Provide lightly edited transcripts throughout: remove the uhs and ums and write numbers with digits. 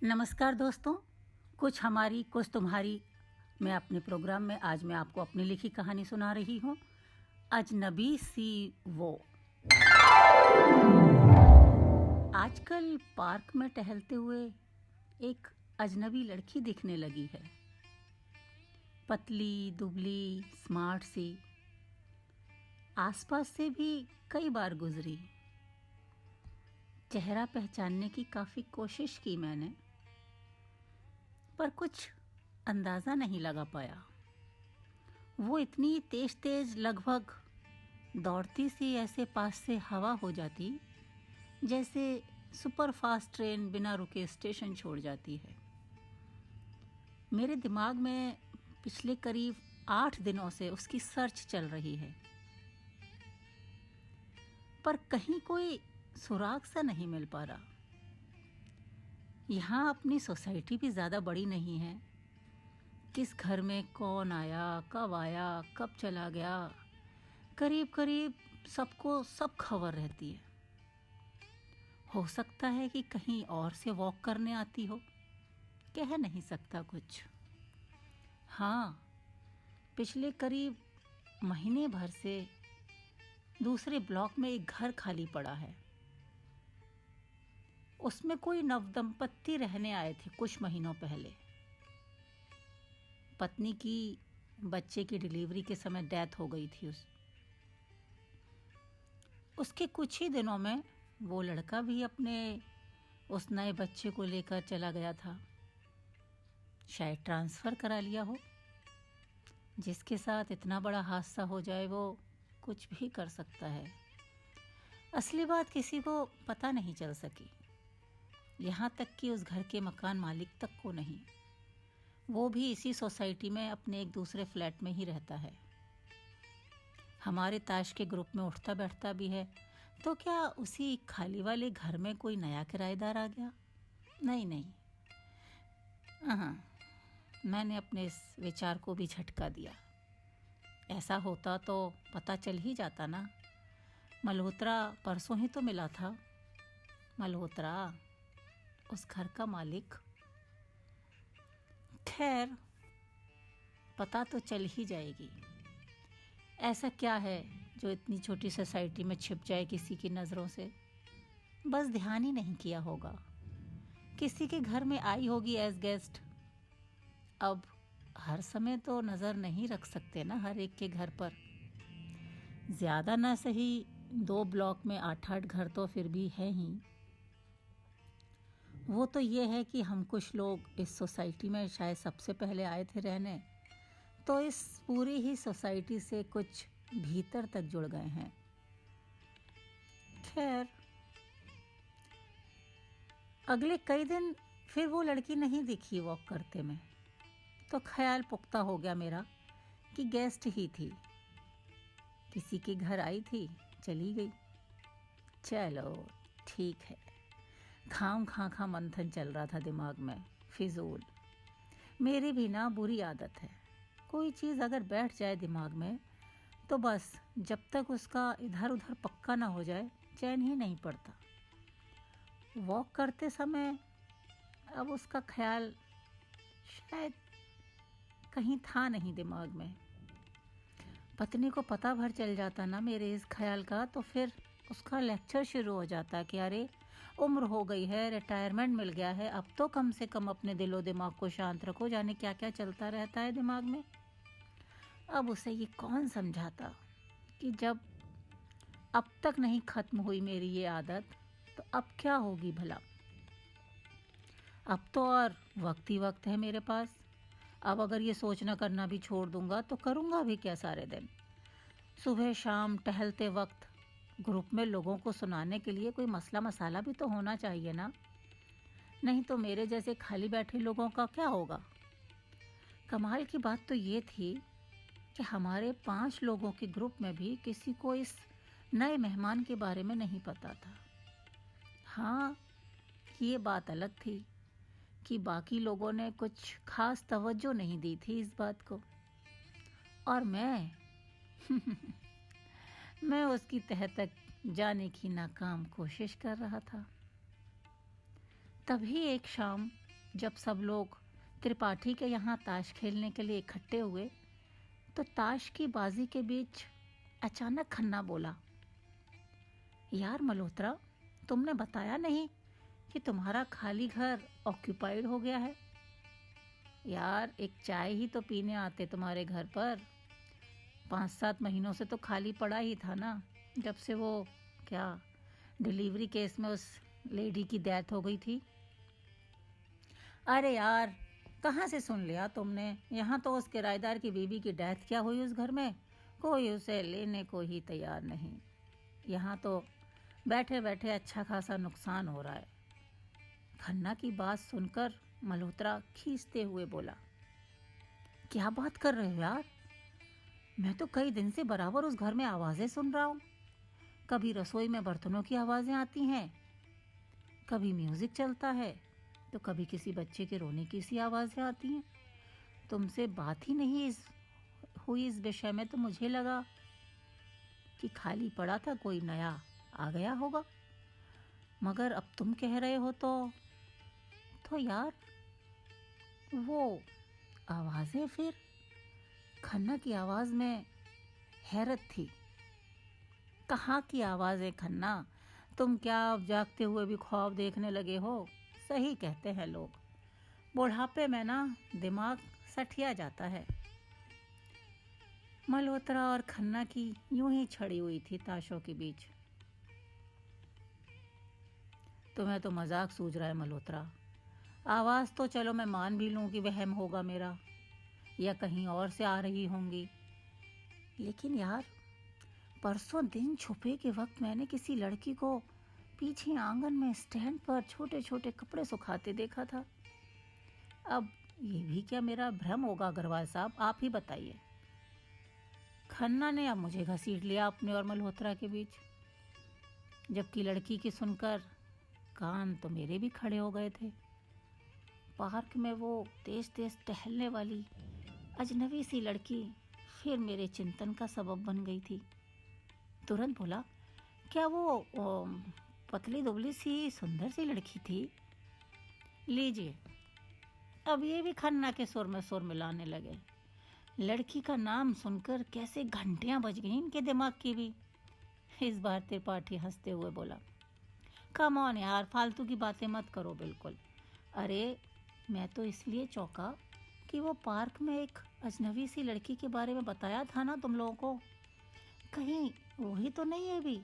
नमस्कार दोस्तों, कुछ हमारी कुछ तुम्हारी मैं अपने प्रोग्राम में आज मैं आपको अपनी लिखी कहानी सुना रही हूँ। अजनबी सी वो। आजकल पार्क में टहलते हुए एक अजनबी लड़की दिखने लगी है। पतली दुबली स्मार्ट सी। आसपास से भी कई बार गुजरी। चेहरा पहचानने की काफ़ी कोशिश की मैंने, पर कुछ अंदाज़ा नहीं लगा पाया। वो इतनी तेज तेज लगभग दौड़ती सी ऐसे पास से हवा हो जाती जैसे सुपर फास्ट ट्रेन बिना रुके स्टेशन छोड़ जाती है। मेरे दिमाग में पिछले करीब 8 दिनों से उसकी सर्च चल रही है, पर कहीं कोई सुराग सा नहीं मिल पा रहा। यहाँ अपनी सोसाइटी भी ज़्यादा बड़ी नहीं है। किस घर में कौन आया, कब चला गया, करीब करीब सबको सब खबर रहती है। हो सकता है कि कहीं और से वॉक करने आती हो, कह नहीं सकता कुछ। हाँ, पिछले करीब महीने भर से दूसरे ब्लॉक में एक घर खाली पड़ा है। उसमें कोई नवदंपत्ति रहने आए थे कुछ महीनों पहले। पत्नी की बच्चे की डिलीवरी के समय डेथ हो गई थी। उसके कुछ ही दिनों में वो लड़का भी अपने उस नए बच्चे को लेकर चला गया था। शायद ट्रांसफ़र करा लिया हो। जिसके साथ इतना बड़ा हादसा हो जाए वो कुछ भी कर सकता है। असली बात किसी को पता नहीं चल सकी, यहाँ तक कि उस घर के मकान मालिक तक को नहीं। वो भी इसी सोसाइटी में अपने एक दूसरे फ्लैट में ही रहता है। हमारे ताश के ग्रुप में उठता बैठता भी है। तो क्या उसी खाली वाले घर में कोई नया किराएदार आ गया? नहीं। हाँ, मैंने अपने इस विचार को भी झटका दिया। ऐसा होता तो पता चल ही जाता ना। मल्होत्रा परसों ही तो मिला था। मल्होत्रा, उस घर का मालिक। खैर, पता तो चल ही जाएगी। ऐसा क्या है जो इतनी छोटी सोसाइटी में छिप जाए किसी की नज़रों से? बस ध्यान ही नहीं किया होगा। किसी के घर में आई होगी एज गेस्ट। अब हर समय तो नज़र नहीं रख सकते ना हर एक के घर पर। ज़्यादा ना सही 2 ब्लॉक में 8-8 घर तो फिर भी हैं ही। वो तो ये है कि हम कुछ लोग इस सोसाइटी में शायद सबसे पहले आए थे रहने, तो इस पूरी ही सोसाइटी से कुछ भीतर तक जुड़ गए हैं। खैर, अगले कई दिन फिर वो लड़की नहीं दिखी वॉक करते में। तो ख्याल पुख्ता हो गया मेरा कि गेस्ट ही थी, किसी के घर आई थी, चली गई। चलो ठीक है। खा मंथन चल रहा था दिमाग में, फिजूल। मेरी भी ना बुरी आदत है, कोई चीज़ अगर बैठ जाए दिमाग में तो बस जब तक उसका इधर उधर पक्का ना हो जाए चैन ही नहीं पड़ता। वॉक करते समय अब उसका ख्याल शायद कहीं था नहीं दिमाग में। पत्नी को पता भर चल जाता ना मेरे इस ख्याल का, तो फिर उसका लेक्चर शुरू हो जाता कि अरे उम्र हो गई है, रिटायरमेंट मिल गया है, अब तो कम से कम अपने दिलो दिमाग को शांत रखो, जाने क्या क्या चलता रहता है दिमाग में। अब उसे ये कौन समझाता कि जब अब तक नहीं ख़त्म हुई मेरी ये आदत तो अब क्या होगी भला। अब तो और वक्त ही वक्त है मेरे पास। अब अगर ये सोचना करना भी छोड़ दूंगा तो करूंगा भी क्या सारे दिन? सुबह शाम टहलते वक्त ग्रुप में लोगों को सुनाने के लिए कोई मसला मसाला भी तो होना चाहिए ना। नहीं तो मेरे जैसे खाली बैठे लोगों का क्या होगा। कमाल की बात तो ये थी कि हमारे 5 लोगों के ग्रुप में भी किसी को इस नए मेहमान के बारे में नहीं पता था। हाँ, ये बात अलग थी कि बाकी लोगों ने कुछ खास तवज्जो नहीं दी थी इस बात को, और मैं उसकी तह तक जाने की नाकाम कोशिश कर रहा था। तभी एक शाम जब सब लोग त्रिपाठी के यहाँ ताश खेलने के लिए इकट्ठे हुए तो ताश की बाजी के बीच अचानक खन्ना बोला, यार मल्होत्रा, तुमने बताया नहीं कि तुम्हारा खाली घर ऑक्यूपाइड हो गया है। यार एक चाय ही तो पीने आते तुम्हारे घर पर। 5-7 महीनों से तो खाली पड़ा ही था ना, जब से वो क्या डिलीवरी केस में उस लेडी की डेथ हो गई थी। अरे यार, कहाँ से सुन लिया तुमने? यहाँ तो उस किराएदार की बीवी की डेथ क्या हुई उस घर में, कोई उसे लेने को ही तैयार नहीं। यहाँ तो बैठे बैठे अच्छा खासा नुकसान हो रहा है। खन्ना की बात सुनकर मल्होत्रा खींचते हुए बोला, क्या बात कर रहे हो यार? मैं तो कई दिन से बराबर उस घर में आवाजें सुन रहा हूँ। कभी रसोई में बर्तनों की आवाजें आती हैं, कभी म्यूजिक चलता है, तो कभी किसी बच्चे के रोने की सी आवाजें आती हैं। तुमसे बात ही नहीं हुई इस विषय में, तो मुझे लगा कि खाली पड़ा था, कोई नया आ गया होगा। मगर अब तुम कह रहे हो तो यार वो आवाजें फिर? खन्ना की आवाज में हैरत थी। कहाँ की आवाजें खन्ना? तुम क्या अब जागते हुए भी ख्वाब देखने लगे हो? सही कहते हैं लोग, बुढ़ापे में ना दिमाग सठिया जाता है। मल्होत्रा और खन्ना की यूं ही छड़ी हुई थी ताशों के बीच। तुम्हें तो मजाक सूझ रहा है मल्होत्रा। आवाज तो चलो मैं मान भी लूं कि वहम होगा मेरा, या कहीं और से आ रही होंगी, लेकिन यार परसों दिन छुपे के वक्त मैंने किसी लड़की को पीछे आंगन में स्टैंड पर छोटे छोटे कपड़े सुखाते देखा था। अब ये भी क्या मेरा भ्रम होगा अग्रवाल साहब? आप ही बताइए। खन्ना ने अब मुझे घसीट लिया अपने और मल्होत्रा के बीच, जबकि लड़की की सुनकर कान तो मेरे भी खड़े हो गए थे। पार्क में वो तेज तेज टहलने वाली अजनबी सी लड़की फिर मेरे चिंतन का सबब बन गई थी। तुरंत बोला, क्या वो पतली दुबली सी सुंदर सी लड़की थी? लीजिए, अब ये भी खन्ना के सुर में सुर मिलाने लगे। लड़की का नाम सुनकर कैसे घंटियां बज गईं इनके दिमाग की भी। इस बार त्रिपाठी हंसते हुए बोला, कम ऑन यार, फालतू की बातें मत करो बिल्कुल। अरे मैं तो इसलिए चौंका कि वो पार्क में एक अजनबी सी लड़की के बारे में बताया था ना तुम लोगों को, कहीं वही तो नहीं है भी?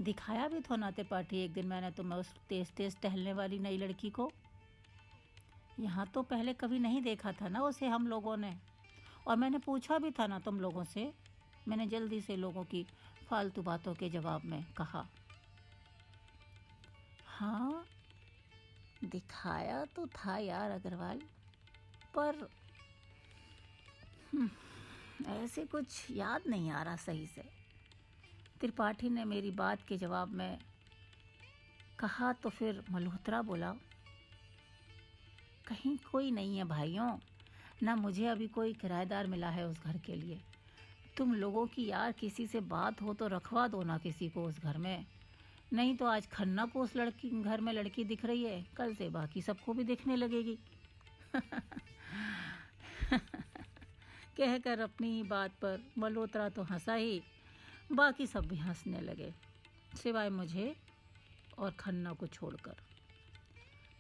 दिखाया भी तो ना त्रिपाठी एक दिन मैंने तुम्हें उस तेज तेज टहलने वाली नई लड़की को। यहाँ तो पहले कभी नहीं देखा था ना उसे हम लोगों ने, और मैंने पूछा भी था ना तुम लोगों से। मैंने जल्दी से लोगों की फालतू बातों के जवाब में कहा, हाँ दिखाया तो था यार अग्रवाल, पर ऐसे कुछ याद नहीं आ रहा सही से। त्रिपाठी ने मेरी बात के जवाब में कहा तो फिर मल्होत्रा बोला, कहीं कोई नहीं है भाइयों, ना मुझे अभी कोई किराएदार मिला है उस घर के लिए। तुम लोगों की यार किसी से बात हो तो रखवा दो ना किसी को उस घर में, नहीं तो आज खन्ना को उस लड़की घर में लड़की दिख रही है, कल से बाकी सबको भी दिखने लगेगी। कहकर अपनी ही बात पर मल्होत्रा तो हंसा ही, बाकी सब भी हंसने लगे, सिवाय मुझे और खन्ना को छोड़कर।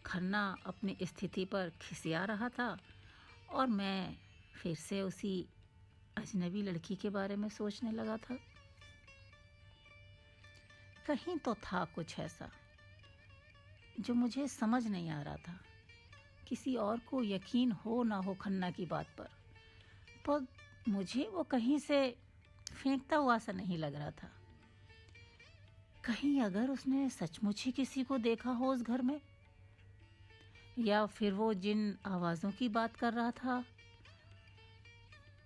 खन्ना अपनी स्थिति पर खिसिया रहा था और मैं फिर से उसी अजनबी लड़की के बारे में सोचने लगा था। कहीं तो था कुछ ऐसा जो मुझे समझ नहीं आ रहा था। किसी और को यकीन हो ना हो खन्ना की बात पर मुझे वो कहीं से फेंकता हुआ सा नहीं लग रहा था। कहीं अगर उसने सचमुच ही किसी को देखा हो उस घर में, या फिर वो जिन आवाज़ों की बात कर रहा था,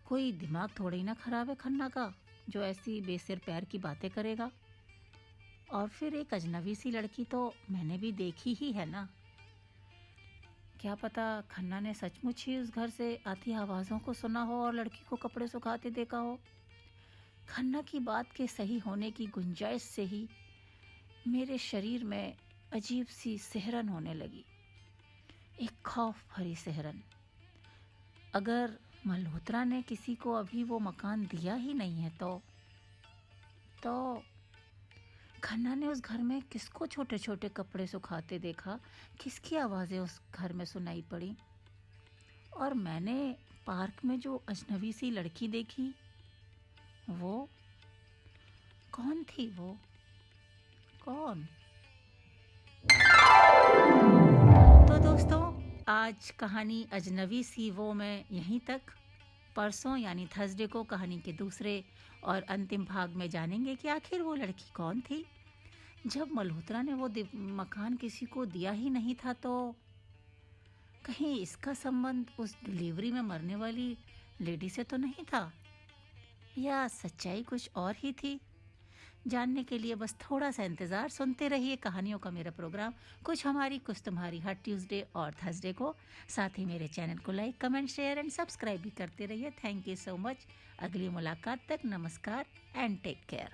कोई दिमाग थोड़ा ही ना खराब है खन्ना का जो ऐसी बेसिर पैर की बातें करेगा। और फिर एक अजनबी सी लड़की तो मैंने भी देखी ही है ना। क्या पता खन्ना ने सचमुच ही उस घर से आती आवाज़ों को सुना हो और लड़की को कपड़े सुखाते देखा हो। खन्ना की बात के सही होने की गुंजाइश से ही मेरे शरीर में अजीब सी सिहरन होने लगी। एक खौफ भरी सिहरन। अगर मल्होत्रा ने किसी को अभी वो मकान दिया ही नहीं है तो खन्ना ने उस घर में किसको छोटे छोटे कपड़े सुखाते देखा, किसकी आवाज़ें उस घर में सुनाई पड़ी। और मैंने पार्क में जो अजनबी सी लड़की देखी, वो कौन थी? वो कौन? तो दोस्तों, आज कहानी अजनबी सी वो में यहीं तक। परसों यानी थर्सडे को कहानी के दूसरे और अंतिम भाग में जानेंगे कि आखिर वो लड़की कौन थी। जब मल्होत्रा ने वो मकान किसी को दिया ही नहीं था, तो कहीं इसका संबंध उस डिलीवरी में मरने वाली लेडी से तो नहीं था, या सच्चाई कुछ और ही थी? जानने के लिए बस थोड़ा सा इंतज़ार। सुनते रहिए कहानियों का मेरा प्रोग्राम कुछ हमारी कुछ तुम्हारी, हर ट्यूसडे और थर्सडे को। साथ ही मेरे चैनल को like, comment, share and subscribe भी करते रहिए। Thank you so much. अगली मुलाकात तक नमस्कार एंड टेक केयर।